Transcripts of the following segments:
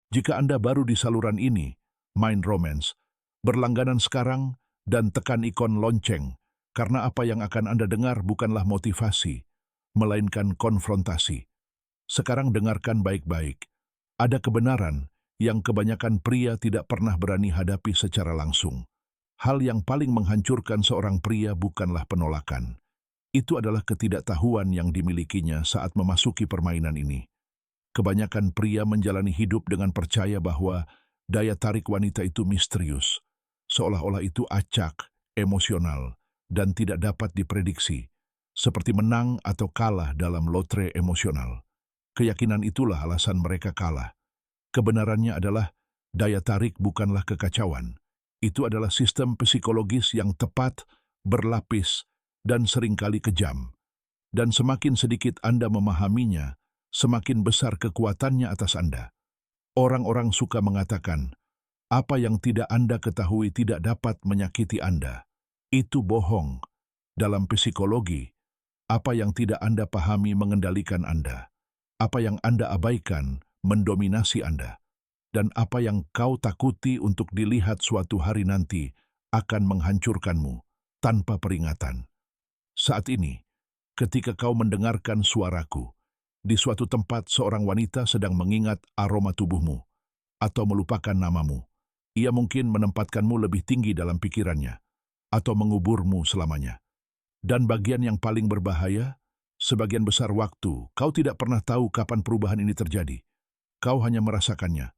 Jika Anda baru di saluran ini, Mind Romance, berlangganan sekarang dan tekan ikon lonceng, karena apa yang akan Anda dengar bukanlah motivasi, melainkan konfrontasi. Sekarang dengarkan baik-baik. Ada kebenaran yang kebanyakan pria tidak pernah berani hadapi secara langsung. Hal yang paling menghancurkan seorang pria bukanlah penolakan. Itu adalah ketidaktahuan yang dimilikinya saat memasuki permainan ini. Kebanyakan pria menjalani hidup dengan percaya bahwa daya tarik wanita itu misterius, seolah-olah itu acak, emosional, dan tidak dapat diprediksi, seperti menang atau kalah dalam lotre emosional. Keyakinan itulah alasan mereka kalah. Kebenarannya adalah daya tarik bukanlah kekacauan. Itu adalah sistem psikologis yang tepat, berlapis, dan seringkali kejam. Dan semakin sedikit Anda memahaminya, semakin besar kekuatannya atas Anda. Orang-orang suka mengatakan, apa yang tidak Anda ketahui tidak dapat menyakiti Anda. Itu bohong. Dalam psikologi, apa yang tidak Anda pahami mengendalikan Anda. Apa yang Anda abaikan mendominasi Anda. Dan apa yang kau takuti untuk dilihat suatu hari nanti akan menghancurkanmu tanpa peringatan. Saat ini, ketika kau mendengarkan suaraku, di suatu tempat seorang wanita sedang mengingat aroma tubuhmu atau melupakan namamu. Ia mungkin menempatkanmu lebih tinggi dalam pikirannya atau menguburmu selamanya. Dan bagian yang paling berbahaya, sebagian besar waktu kau tidak pernah tahu kapan perubahan ini terjadi. Kau hanya merasakannya.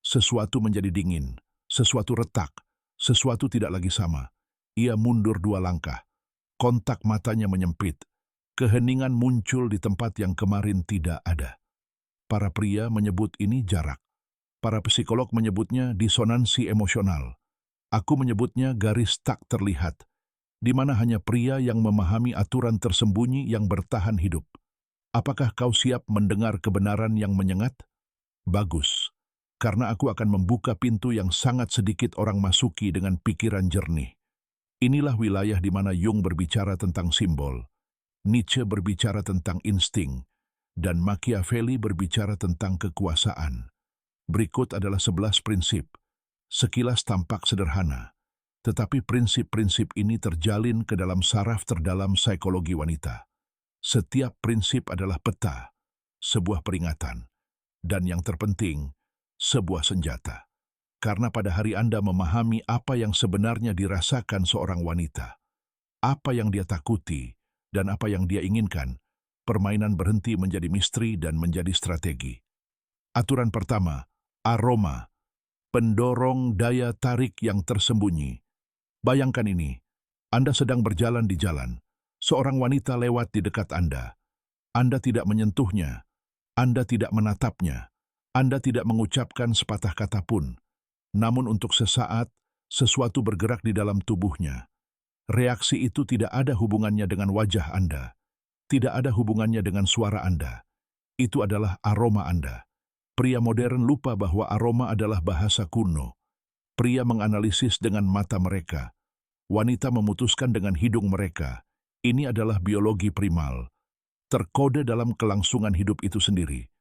Sesuatu menjadi dingin, sesuatu retak, sesuatu tidak lagi sama. Ia mundur 2 langkah. Kontak matanya menyempit. Keheningan muncul di tempat yang kemarin tidak ada. Para pria menyebut ini jarak. Para psikolog menyebutnya disonansi emosional. Aku menyebutnya garis tak terlihat, di mana hanya pria yang memahami aturan tersembunyi yang bertahan hidup. Apakah kau siap mendengar kebenaran yang menyengat? Bagus, karena aku akan membuka pintu yang sangat sedikit orang masuki dengan pikiran jernih. Inilah wilayah di mana Jung berbicara tentang simbol, Nietzsche berbicara tentang insting, dan Machiavelli berbicara tentang kekuasaan. Berikut adalah 11 prinsip. Sekilas tampak sederhana, tetapi prinsip-prinsip ini terjalin ke dalam saraf terdalam psikologi wanita. Setiap prinsip adalah peta, sebuah peringatan, dan yang terpenting, sebuah senjata. Karena pada hari Anda memahami apa yang sebenarnya dirasakan seorang wanita, apa yang dia takuti, dan apa yang dia inginkan, permainan berhenti menjadi misteri dan menjadi strategi. Aturan pertama, aroma, pendorong daya tarik yang tersembunyi. Bayangkan ini, Anda sedang berjalan di jalan, seorang wanita lewat di dekat Anda. Anda tidak menyentuhnya, Anda tidak menatapnya, Anda tidak mengucapkan sepatah kata pun. Namun untuk sesaat, sesuatu bergerak di dalam tubuhnya. Reaksi itu tidak ada hubungannya dengan wajah Anda, tidak ada hubungannya dengan suara Anda. Itu adalah aroma Anda. Pria modern lupa bahwa aroma adalah bahasa kuno. Pria menganalisis dengan mata mereka. Wanita memutuskan dengan hidung mereka. Ini adalah biologi primal, terkode dalam kelangsungan hidup itu sendiri.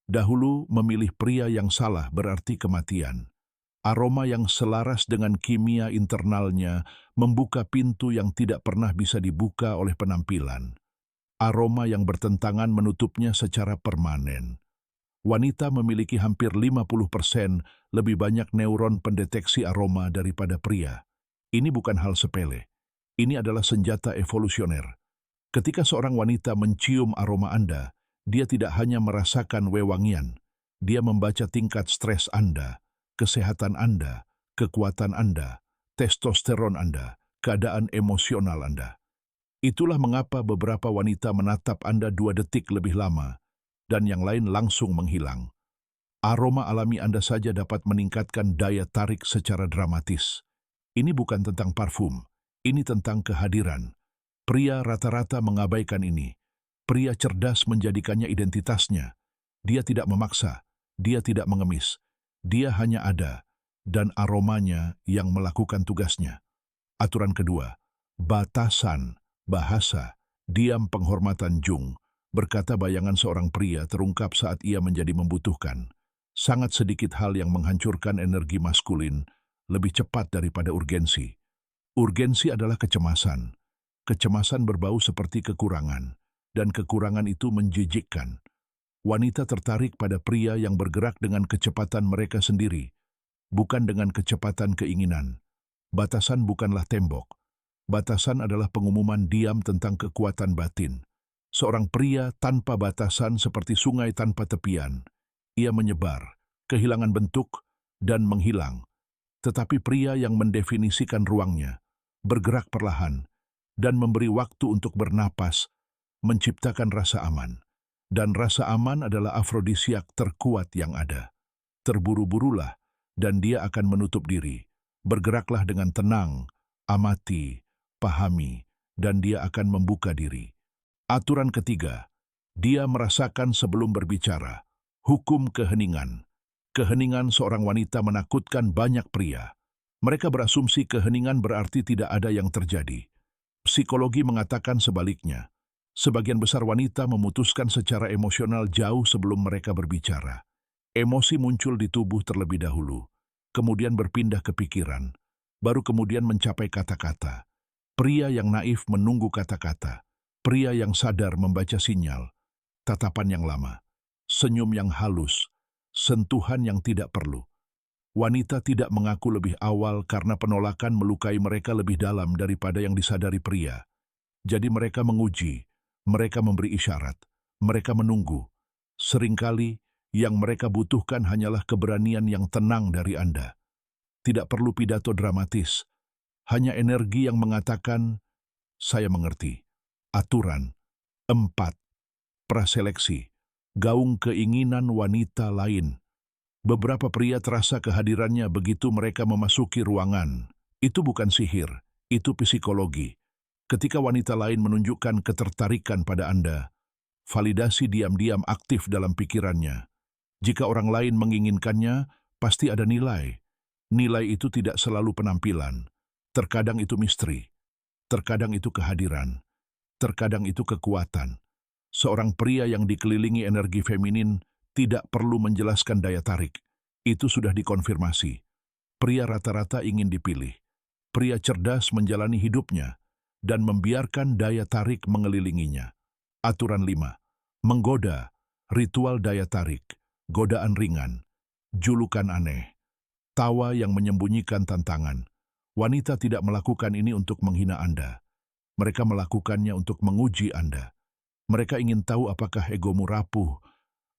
Dahulu memilih pria yang salah berarti kematian. Aroma yang selaras dengan kimia internalnya membuka pintu yang tidak pernah bisa dibuka oleh penampilan. Aroma yang bertentangan menutupnya secara permanen. Wanita memiliki hampir 50% lebih banyak neuron pendeteksi aroma daripada pria. Ini bukan hal sepele. Ini adalah senjata evolusioner. Ketika seorang wanita mencium aroma Anda, dia tidak hanya merasakan wewangian, dia membaca tingkat stres Anda, kesehatan Anda, kekuatan Anda, testosteron Anda, keadaan emosional Anda. Itulah mengapa beberapa wanita menatap Anda 2 detik lebih lama, dan yang lain langsung menghilang. Aroma alami Anda saja dapat meningkatkan daya tarik secara dramatis. Ini bukan tentang parfum, ini tentang kehadiran. Pria rata-rata mengabaikan ini. Pria cerdas menjadikannya identitasnya. Dia tidak memaksa, dia tidak mengemis. Dia hanya ada, dan aromanya yang melakukan tugasnya. Aturan kedua, batasan, bahasa, diam penghormatan Jung, berkata bayangan seorang pria terungkap saat ia menjadi membutuhkan. Sangat sedikit hal yang menghancurkan energi maskulin lebih cepat daripada urgensi. Urgensi adalah kecemasan. Kecemasan berbau seperti kekurangan, dan kekurangan itu menjijikkan. Wanita tertarik pada pria yang bergerak dengan kecepatan mereka sendiri, bukan dengan kecepatan keinginan. Batasan bukanlah tembok. Batasan adalah pengumuman diam tentang kekuatan batin. Seorang pria tanpa batasan seperti sungai tanpa tepian. Ia menyebar, kehilangan bentuk, dan menghilang. Tetapi pria yang mendefinisikan ruangnya, bergerak perlahan, dan memberi waktu untuk bernapas, menciptakan rasa aman. Dan rasa aman adalah afrodisiak terkuat yang ada. Terburu-burulah, dan dia akan menutup diri. Bergeraklah dengan tenang, amati, pahami, dan dia akan membuka diri. Aturan ketiga, dia merasakan sebelum berbicara. Hukum keheningan. Keheningan seorang wanita menakutkan banyak pria. Mereka berasumsi keheningan berarti tidak ada yang terjadi. Psikologi mengatakan sebaliknya. Sebagian besar wanita memutuskan secara emosional jauh sebelum mereka berbicara. Emosi muncul di tubuh terlebih dahulu, kemudian berpindah ke pikiran, baru kemudian mencapai kata-kata. Pria yang naif menunggu kata-kata. Pria yang sadar membaca sinyal. Tatapan yang lama. Senyum yang halus. Sentuhan yang tidak perlu. Wanita tidak mengaku lebih awal karena penolakan melukai mereka lebih dalam daripada yang disadari pria. Jadi mereka menguji, mereka memberi isyarat, mereka menunggu. Seringkali yang mereka butuhkan hanyalah keberanian yang tenang dari Anda. Tidak perlu pidato dramatis, hanya energi yang mengatakan, saya mengerti. Aturan 4. Praseleksi, gaung keinginan wanita lain. Beberapa pria terasa kehadirannya begitu mereka memasuki ruangan. Itu bukan sihir, itu psikologi. Ketika wanita lain menunjukkan ketertarikan pada Anda, validasi diam-diam aktif dalam pikirannya. Jika orang lain menginginkannya, pasti ada nilai. Nilai itu tidak selalu penampilan. Terkadang itu misteri. Terkadang itu kehadiran. Terkadang itu kekuatan. Seorang pria yang dikelilingi energi feminin tidak perlu menjelaskan daya tarik. Itu sudah dikonfirmasi. Pria rata-rata ingin dipilih. Pria cerdas menjalani hidupnya dan membiarkan daya tarik mengelilinginya. Aturan 5. Menggoda, ritual daya tarik, godaan ringan, julukan aneh, tawa yang menyembunyikan tantangan. Wanita tidak melakukan ini untuk menghina Anda. Mereka melakukannya untuk menguji Anda. Mereka ingin tahu apakah egomu rapuh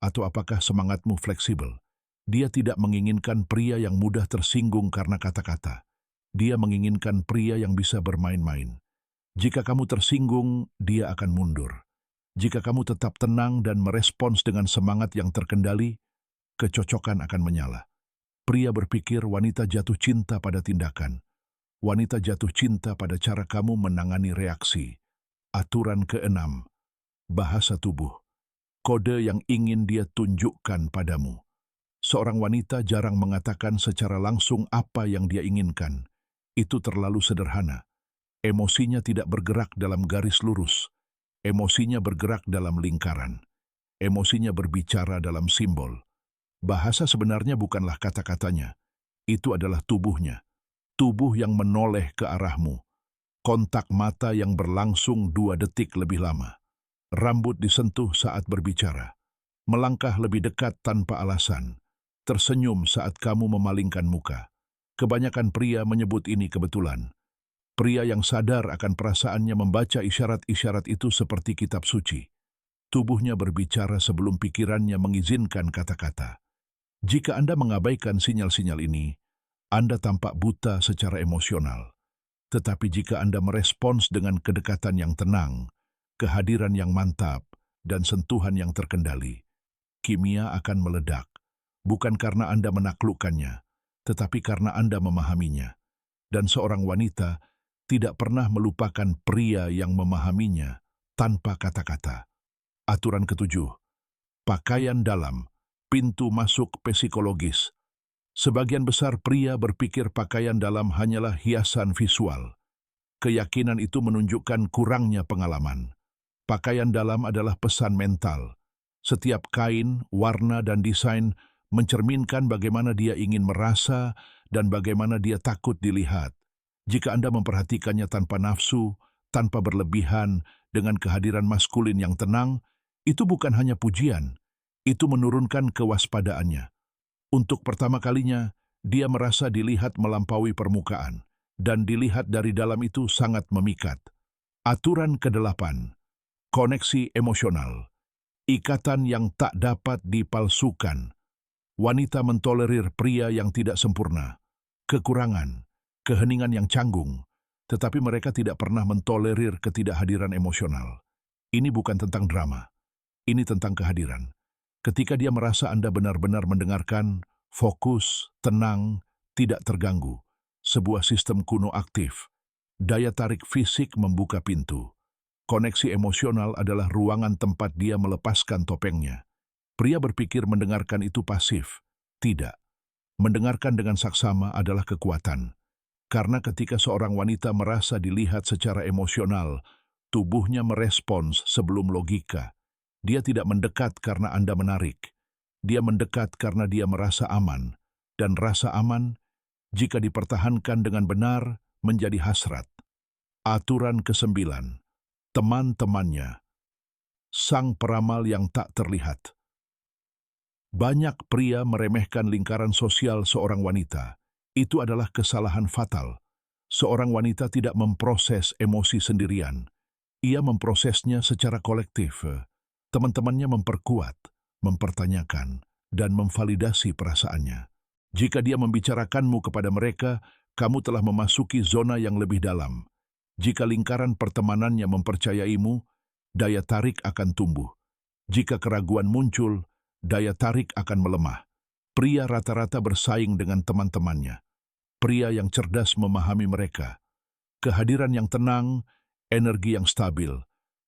atau apakah semangatmu fleksibel. Dia tidak menginginkan pria yang mudah tersinggung karena kata-kata. Dia menginginkan pria yang bisa bermain-main. Jika kamu tersinggung, dia akan mundur. Jika kamu tetap tenang dan merespons dengan semangat yang terkendali, kecocokan akan menyala. Pria berpikir wanita jatuh cinta pada tindakan. Wanita jatuh cinta pada cara kamu menangani reaksi. Aturan ke-6. Bahasa tubuh. Kode yang ingin dia tunjukkan padamu. Seorang wanita jarang mengatakan secara langsung apa yang dia inginkan. Itu terlalu sederhana. Emosinya tidak bergerak dalam garis lurus. Emosinya bergerak dalam lingkaran. Emosinya berbicara dalam simbol. Bahasa sebenarnya bukanlah kata-katanya. Itu adalah tubuhnya. Tubuh yang menoleh ke arahmu. Kontak mata yang berlangsung 2 detik lebih lama. Rambut disentuh saat berbicara. Melangkah lebih dekat tanpa alasan. Tersenyum saat kamu memalingkan muka. Kebanyakan pria menyebut ini kebetulan. Pria yang sadar akan perasaannya membaca isyarat-isyarat itu seperti kitab suci. Tubuhnya berbicara sebelum pikirannya mengizinkan kata-kata. Jika Anda mengabaikan sinyal-sinyal ini, Anda tampak buta secara emosional. Tetapi jika Anda merespons dengan kedekatan yang tenang, kehadiran yang mantap, dan sentuhan yang terkendali, kimia akan meledak. Bukan karena Anda menaklukkannya, tetapi karena Anda memahaminya. Dan seorang wanita tidak pernah melupakan pria yang memahaminya tanpa kata-kata. Aturan ke-7. Pakaian dalam, pintu masuk psikologis. Sebagian besar pria berpikir pakaian dalam hanyalah hiasan visual. Keyakinan itu menunjukkan kurangnya pengalaman. Pakaian dalam adalah pesan mental. Setiap kain, warna, dan desain mencerminkan bagaimana dia ingin merasa dan bagaimana dia takut dilihat. Jika Anda memperhatikannya tanpa nafsu, tanpa berlebihan, dengan kehadiran maskulin yang tenang, itu bukan hanya pujian, itu menurunkan kewaspadaannya. Untuk pertama kalinya, dia merasa dilihat melampaui permukaan, dan dilihat dari dalam itu sangat memikat. Aturan ke-8, koneksi emosional. Ikatan yang tak dapat dipalsukan. Wanita mentolerir pria yang tidak sempurna, kekurangan, keheningan yang canggung, tetapi mereka tidak pernah mentolerir ketidakhadiran emosional. Ini bukan tentang drama, ini tentang kehadiran. Ketika dia merasa Anda benar-benar mendengarkan, fokus, tenang, tidak terganggu, sebuah sistem kuno aktif, daya tarik fisik membuka pintu. Koneksi emosional adalah ruangan tempat dia melepaskan topengnya. Pria berpikir mendengarkan itu pasif. Tidak. Mendengarkan dengan saksama adalah kekuatan. Karena ketika seorang wanita merasa dilihat secara emosional, tubuhnya merespons sebelum logika. Dia tidak mendekat karena Anda menarik. Dia mendekat karena dia merasa aman. Dan rasa aman, jika dipertahankan dengan benar, menjadi hasrat. Aturan ke-9. Teman-temannya. Sang peramal yang tak terlihat. Banyak pria meremehkan lingkaran sosial seorang wanita. Itu adalah kesalahan fatal. Seorang wanita tidak memproses emosi sendirian. Ia memprosesnya secara kolektif. Teman-temannya memperkuat, mempertanyakan, dan memvalidasi perasaannya. Jika dia membicarakanmu kepada mereka, kamu telah memasuki zona yang lebih dalam. Jika lingkaran pertemanannya mempercayaimu, daya tarik akan tumbuh. Jika keraguan muncul, daya tarik akan melemah. Pria rata-rata bersaing dengan teman-temannya. Pria yang cerdas memahami mereka. Kehadiran yang tenang, energi yang stabil,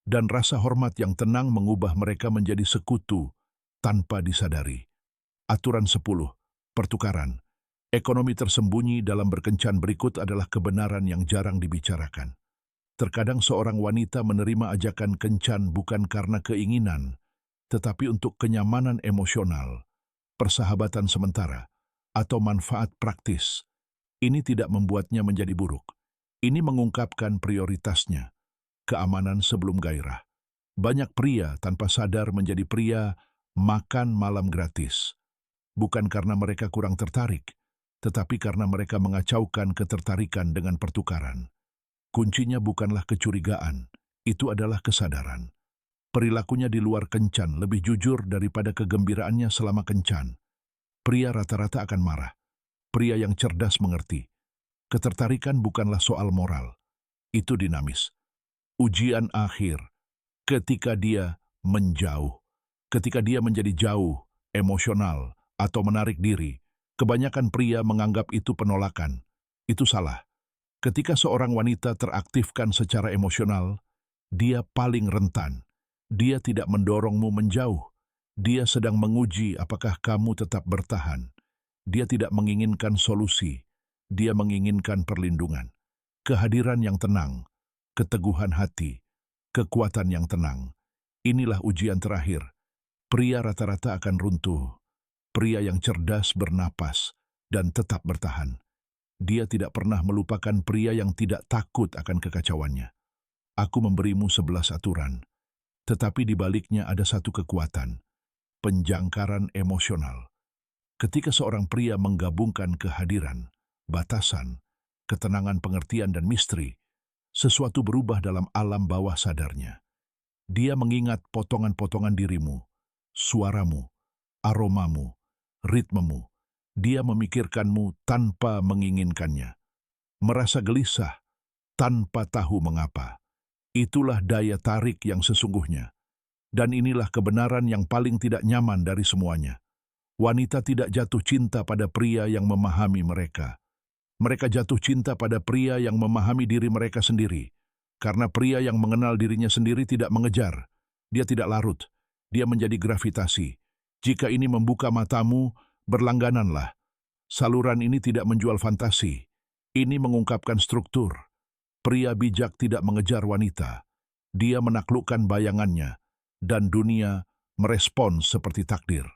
dan rasa hormat yang tenang mengubah mereka menjadi sekutu tanpa disadari. Aturan 10. Pertukaran. Ekonomi tersembunyi dalam berkencan berikut adalah kebenaran yang jarang dibicarakan. Terkadang seorang wanita menerima ajakan kencan bukan karena keinginan, tetapi untuk kenyamanan emosional, persahabatan sementara, atau manfaat praktis. Ini tidak membuatnya menjadi buruk. Ini mengungkapkan prioritasnya. Keamanan sebelum gairah. Banyak pria tanpa sadar menjadi pria makan malam gratis. Bukan karena mereka kurang tertarik, tetapi karena mereka mengacaukan ketertarikan dengan pertukaran. Kuncinya bukanlah kecurigaan, itu adalah kesadaran. Perilakunya di luar kencan lebih jujur daripada kegembiraannya selama kencan. Pria rata-rata akan marah. Pria yang cerdas mengerti. Ketertarikan bukanlah soal moral. Itu dinamis. Ujian akhir, ketika dia menjauh. Ketika dia menjadi jauh, emosional, atau menarik diri, kebanyakan pria menganggap itu penolakan. Itu salah. Ketika seorang wanita teraktifkan secara emosional, dia paling rentan. Dia tidak mendorongmu menjauh. Dia sedang menguji apakah kamu tetap bertahan. Dia tidak menginginkan solusi. Dia menginginkan perlindungan. Kehadiran yang tenang, keteguhan hati, kekuatan yang tenang. Inilah ujian terakhir. Pria rata-rata akan runtuh. Pria yang cerdas bernapas dan tetap bertahan. Dia tidak pernah melupakan pria yang tidak takut akan kekacauannya. Aku memberimu 11 aturan, tetapi di baliknya ada satu kekuatan, penjangkaran emosional. Ketika seorang pria menggabungkan kehadiran, batasan, ketenangan pengertian dan misteri, sesuatu berubah dalam alam bawah sadarnya. Dia mengingat potongan-potongan dirimu, suaramu, aromamu, ritmemu. Dia memikirkanmu tanpa menginginkannya. Merasa gelisah tanpa tahu mengapa. Itulah daya tarik yang sesungguhnya. Dan inilah kebenaran yang paling tidak nyaman dari semuanya. Wanita tidak jatuh cinta pada pria yang memahami mereka. Mereka jatuh cinta pada pria yang memahami diri mereka sendiri. Karena pria yang mengenal dirinya sendiri tidak mengejar. Dia tidak larut. Dia menjadi gravitasi. Jika ini membuka matamu, berlanggananlah. Saluran ini tidak menjual fantasi. Ini mengungkapkan struktur. Pria bijak tidak mengejar wanita. Dia menaklukkan bayangannya. Dan dunia merespons seperti takdir.